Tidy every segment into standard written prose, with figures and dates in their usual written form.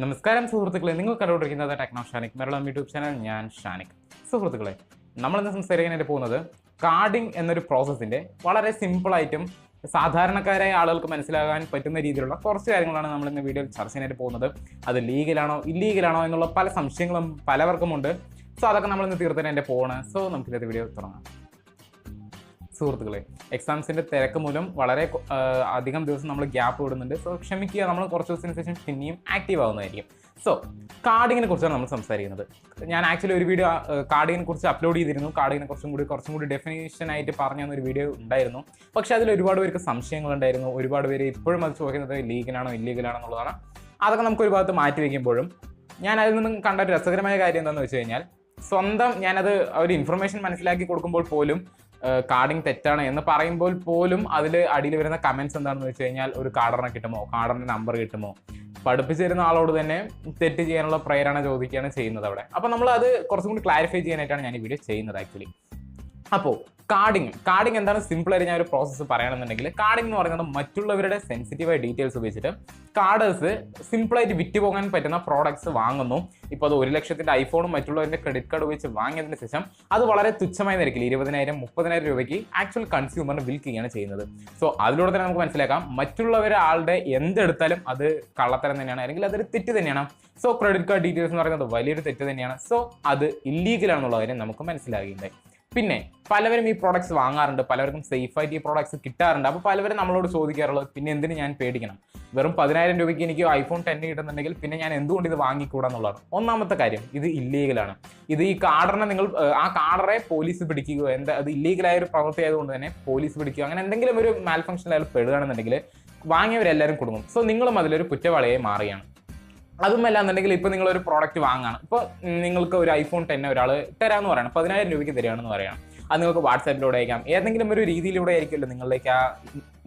നമസ്കാരം സുഹൃത്തുക്കളെ, നിങ്ങൾ കണ്ടുകൊണ്ടിരിക്കുന്നത് ടെക്നോ ഷാനിക് മലയാളം യൂട്യൂബ് ചാനൽ. ഞാൻ ഷാനിക്. സുഹൃത്തുക്കളെ, നമ്മളിന്ന് സംസാരിക്കാനായിട്ട് പോകുന്നത് കാർഡിംഗ് എന്നൊരു പ്രോസസ്സിൻ്റെ വളരെ സിമ്പിളായിട്ടും സാധാരണക്കാരായ ആളുകൾക്ക് മനസ്സിലാകാൻ പറ്റുന്ന രീതിയിലുള്ള കുറച്ച് കാര്യങ്ങളാണ് നമ്മൾ ഇന്ന് വീഡിയോയിൽ ചർച്ച ചെയ്യാനായിട്ട് പോകുന്നത്. അത് ലീഗലാണോ ഇല്ലീഗലാണോ എന്നുള്ള പല സംശയങ്ങളും പലവർക്കുമുണ്ട്. സോ അതൊക്കെ നമ്മളിന്ന് തീർത്തതിൻ്റെ പോവാണ്. സോ നമുക്കിന്നത്തെ വീഡിയോ തുടങ്ങാം. സുഹൃത്തുക്കളെ, എക്സാംസിൻ്റെ തിരക്ക് മൂലം വളരെ അധികം ദിവസം നമ്മൾ ഗ്യാപ്പ് വിടുന്നുണ്ട്. സോ ക്ഷമിക്കുക, നമ്മൾ കുറച്ച് ദിവസത്തിന് ശേഷം പിന്നെയും ആക്റ്റീവ് ആവുന്നതായിരിക്കും. സോ കാർഡിങ്ങിനെ കുറിച്ചാണ് നമ്മൾ സംസാരിക്കുന്നത്. ഞാൻ ആക്ച്വലി ഒരു വീഡിയോ കാർഡിങ്ങിനെ കുറിച്ച് അപ്ലോഡ് ചെയ്തിരുന്നു. കാർഡിങ്ങിനെ കുറച്ചും കൂടി ഡെഫിനേഷൻ ആയിട്ട് പറഞ്ഞു തന്നൊരു വീഡിയോ ഉണ്ടായിരുന്നു. പക്ഷേ അതിൽ ഒരുപാട് പേർക്ക് സംശയങ്ങളുണ്ടായിരുന്നു. ഒരുപാട് പേര് ഇപ്പോഴും അത് ചോദിക്കുന്നത് ലീഗലാണോ ഇല്ലീഗലാണോ എന്നുള്ളതാണ്. അതൊക്കെ നമുക്ക് ഒരു ഭാഗത്ത് മാറ്റി വയ്ക്കുമ്പോഴും ഞാൻ അതിൽ നിന്നും കണ്ട ഒരു രസകരമായ കാര്യം എന്താണെന്ന് വെച്ച് കഴിഞ്ഞാൽ, സ്വന്തം ഞാനത് ഒരു ഇൻഫർമേഷൻ മനസ്സിലാക്കി കൊടുക്കുമ്പോൾ പോലും കാർഡിങ് തെറ്റാണ് എന്ന് പറയുമ്പോൾ പോലും അതിൽ അടിയിൽ വരുന്ന കമൻസ് എന്താണെന്ന് വെച്ച് കഴിഞ്ഞാൽ, ഒരു കാർഡറിനെ കിട്ടുമോ, കാർഡറിൻ്റെ നമ്പർ കിട്ടുമോ, പഠിപ്പിച്ചു തരുന്ന ആളോട് തന്നെ തെറ്റ് ചെയ്യാനുള്ള പ്രേരണ ചോദിക്കുകയാണ് ചെയ്യുന്നത് അവിടെ. അപ്പോൾ നമ്മൾ അത് കുറച്ചും കൂടി ക്ലാരിഫൈ ചെയ്യാനായിട്ടാണ് ഞാൻ ഈ വീഡിയോ ചെയ്യുന്നത് ആക്ച്വലി. അപ്പോൾ കാർഡിങ് എന്താണ് സിമ്പിളായിട്ട് ഞാൻ ഒരു പ്രോസസ്സ് പറയുകയാണെന്നുണ്ടെങ്കിൽ, കാർഡിങ് എന്ന് പറയുന്നത് മറ്റുള്ളവരുടെ സെൻസിറ്റീവായ ഡീറ്റെയിൽസ് ഉപയോഗിച്ചിട്ട് കാർഡേഴ്സ് സിമ്പിളായിട്ട് വിറ്റ് പോകാൻ പറ്റുന്ന പ്രോഡക്ട്സ് വാങ്ങുന്നു. ഇപ്പോൾ അത് 1 ലക്ഷത്തിൻ്റെ ഐഫോണും മറ്റുള്ളവരുടെ ക്രെഡിറ്റ് കാർഡ് ഉപയോഗിച്ച് വാങ്ങിയതിന് ശേഷം അത് വളരെ തുച്ഛമായ നിരക്കിൽ 20,000 30,000 രൂപയ്ക്ക് ആക്ച്വൽ കൺസ്യൂമറിന് വിൽക്കുകയാണ് ചെയ്യുന്നത്. സോ അതിലൂടെ തന്നെ നമുക്ക് മനസ്സിലാക്കാം, മറ്റുള്ളവരാളുടെ എന്തെടുത്താലും അത് കള്ളത്തരം തന്നെയാണ്, അല്ലെങ്കിൽ അതൊരു തെറ്റ് തന്നെയാണ്. സോ ക്രെഡിറ്റ് കാർഡ് ഡീറ്റെയിൽസ് എന്ന് പറയുന്നത് വലിയൊരു തെറ്റ് തന്നെയാണ്. സോ അത് ഇല്ലീഗലാണെന്നുള്ള കാര്യം നമുക്ക് മനസ്സിലാകുന്നുണ്ട്. പിന്നെ പലവരും ഈ പ്രോഡക്ട്സ് വാങ്ങാറുണ്ട്, പലവർക്കും സേഫായിട്ട് ഈ പ്രോഡക്ട്സ് കിട്ടാറുണ്ട്. അപ്പോൾ പലവരും നമ്മളോട് ചോദിക്കാറുള്ളത്, പിന്നെ എന്തിന് ഞാൻ പേടിക്കണം, വെറും 10,000 രൂപയ്ക്ക് എനിക്ക് ഐഫോൺ 10 കിട്ടുന്നുണ്ടെങ്കിൽ പിന്നെ ഞാൻ എന്തുകൊണ്ട് ഇത് വാങ്ങിക്കൂടാന്നുള്ളതാണ്. ഒന്നാമത്തെ കാര്യം, ഇത് ഇല്ലീഗലാണ്. ഇത് ഈ കാർഡറിനെ നിങ്ങൾ ആ കാർഡറെ പോലീസ് പിടിക്കുകയോ അത് ഇല്ലീഗലായ ഒരു പ്രവൃത്തി ആയതുകൊണ്ട് തന്നെ പോലീസ് പിടിക്കുകയോ അങ്ങനെ എന്തെങ്കിലും ഒരു മാൽ ഫംഗ്ഷനിൽ അയാൾ പെടുകയാണെന്നുണ്ടെങ്കിൽ വാങ്ങിയവരെല്ലാവരും കുടുങ്ങും. സോ നിങ്ങളും അതിലൊരു കുറ്റവാളിയായി മാറുകയാണ്. അതുമല്ല എന്നുണ്ടെങ്കിൽ ഇപ്പോൾ നിങ്ങളൊരു പ്രോഡക്റ്റ് വാങ്ങുകയാണ്. ഇപ്പോൾ നിങ്ങൾക്ക് ഒരു ഐഫോൺ 10 ഒരാൾ തരാമെന്ന് പറയണം, 10,000 രൂപയ്ക്ക് തരികയാണെന്ന് പറയണം. അത് നിങ്ങൾക്ക് വാട്സാപ്പിലൂടെ അയക്കാം, ഏതെങ്കിലും ഒരു രീതിയിലൂടെ ആയിരിക്കുമല്ലോ നിങ്ങളിലേക്ക് ആ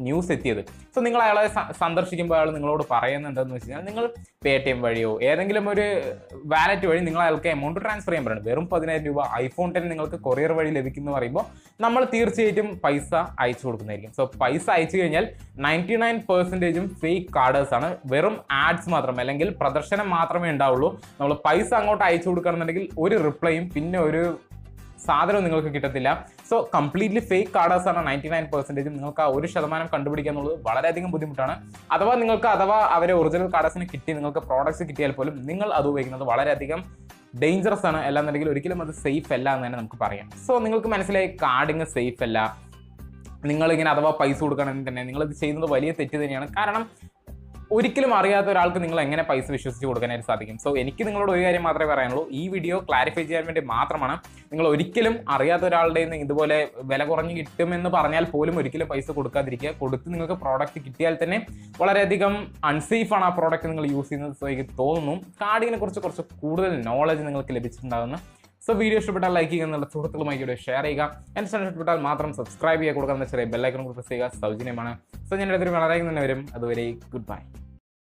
ന്യൂസ് എത്തിയത്. സോ നിങ്ങൾ അയാളെ സന്ദർശിക്കുമ്പോൾ അയാൾ നിങ്ങളോട് പറയുന്നുണ്ടെന്ന് വെച്ച് കഴിഞ്ഞാൽ, നിങ്ങൾ പേടിഎം വഴിയോ ഏതെങ്കിലും ഒരു വാലറ്റ് വഴി നിങ്ങൾ അയാൾക്ക് എമൗണ്ട് ട്രാൻസ്ഫർ ചെയ്യാൻ പറയുന്നത്. വെറും 10,000 രൂപ ഐഫോൺ 10 നിങ്ങൾക്ക് കൊറിയർ വഴി ലഭിക്കുന്നു പറയുമ്പോൾ നമ്മൾ തീർച്ചയായിട്ടും പൈസ അയച്ചു കൊടുക്കുന്നതായിരിക്കും. സോ പൈസ അയച്ചു കഴിഞ്ഞാൽ 99% ഫേക്ക് കാർഡേഴ്സ് ആണ്. വെറും ആഡ്സ് മാത്രമേ, അല്ലെങ്കിൽ പ്രദർശനം മാത്രമേ ഉണ്ടാവുള്ളൂ. നമ്മൾ പൈസ അങ്ങോട്ട് അയച്ചു കൊടുക്കുകയാണെന്നുണ്ടെങ്കിൽ ഒരു റിപ്ലൈയും പിന്നെ ഒരു സാധനവും നിങ്ങൾക്ക് കിട്ടത്തില്ല. സോ കംപ്ലീറ്റ്ലി ഫേക്ക് കാർഡേഴ്സ് ആണ് 99%. നിങ്ങൾക്ക് ആ 1% കണ്ടുപിടിക്കുക എന്നുള്ളത് വളരെയധികം ബുദ്ധിമുട്ടാണ്. അഥവാ അവരെ ഒറിജിനൽ കാർഡേഴ്സിന് കിട്ടി നിങ്ങൾക്ക് പ്രോഡക്ട്സ് കിട്ടിയാൽ പോലും നിങ്ങൾ അത് ഉപയോഗിക്കുന്നത് വളരെയധികം ഡേഞ്ചറസ് ആണ്. അല്ലാന്നുണ്ടെങ്കിൽ ഒരിക്കലും അത് സേഫ് അല്ല എന്ന് തന്നെ നമുക്ക് പറയാം. സോ നിങ്ങൾക്ക് മനസ്സിലായി, കാർഡിങ് സേഫ് അല്ല. നിങ്ങളിങ്ങനെ അഥവാ പൈസ കൊടുക്കണമെങ്കിൽ തന്നെ നിങ്ങളിത് ചെയ്യുന്നത് വലിയ തെറ്റ് തന്നെയാണ്. കാരണം ഒരിക്കലും അറിയാത്ത ഒരാൾക്ക് നിങ്ങൾ എങ്ങനെ പൈസ വിശ്വസിച്ച് കൊടുക്കാനായിട്ട് സാധിക്കും. സോ എനിക്ക് നിങ്ങളോട് ഒരു കാര്യം മാത്രമേ പറയാനുള്ളൂ, ഈ വീഡിയോ ക്ലാരിഫൈ ചെയ്യാൻ വേണ്ടി മാത്രമാണ്. നിങ്ങൾ ഒരിക്കലും അറിയാത്ത ഒരാളുടെ നിന്ന് ഇതുപോലെ വില കുറഞ്ഞ് കിട്ടുമെന്ന് പറഞ്ഞാൽ പോലും ഒരിക്കലും പൈസ കൊടുക്കാതിരിക്കുക. കൊടുത്ത് നിങ്ങൾക്ക് പ്രോഡക്റ്റ് കിട്ടിയാൽ തന്നെ വളരെയധികം അൺസേഫാണ് ആ പ്രോഡക്റ്റ് നിങ്ങൾ യൂസ് ചെയ്യുന്നത്. സോ എനിക്ക് തോന്നുന്നു കാർഡിങ്ങിനെ കുറിച്ച് കുറച്ച് കൂടുതൽ നോളജ് നിങ്ങൾക്ക് ലഭിച്ചിട്ടുണ്ടാകുന്നു. സോ വീഡിയോ ഇഷ്ടപ്പെട്ടാൽ ലൈക്ക് ചെയ്യുക, എന്നുള്ള സുഹൃത്തുക്കളുമായി വീഡിയോ ഷെയർ ചെയ്യുക. എൻ്റെ ചാനൽ ഇഷ്ടപ്പെട്ടാൽ മാത്രം സബ്സ്ക്രൈബ് ചെയ്യുക, കൊടുക്കുന്ന ചെറിയ ബെല്ലൈക്കൺ പ്രസ് ചെയ്യുക, സൗജന്യമാണ്. സോ ഞാൻ അടുത്തൊരു വളരെ തന്നെ വരും. അതുവരെ ഗുഡ് ബൈ.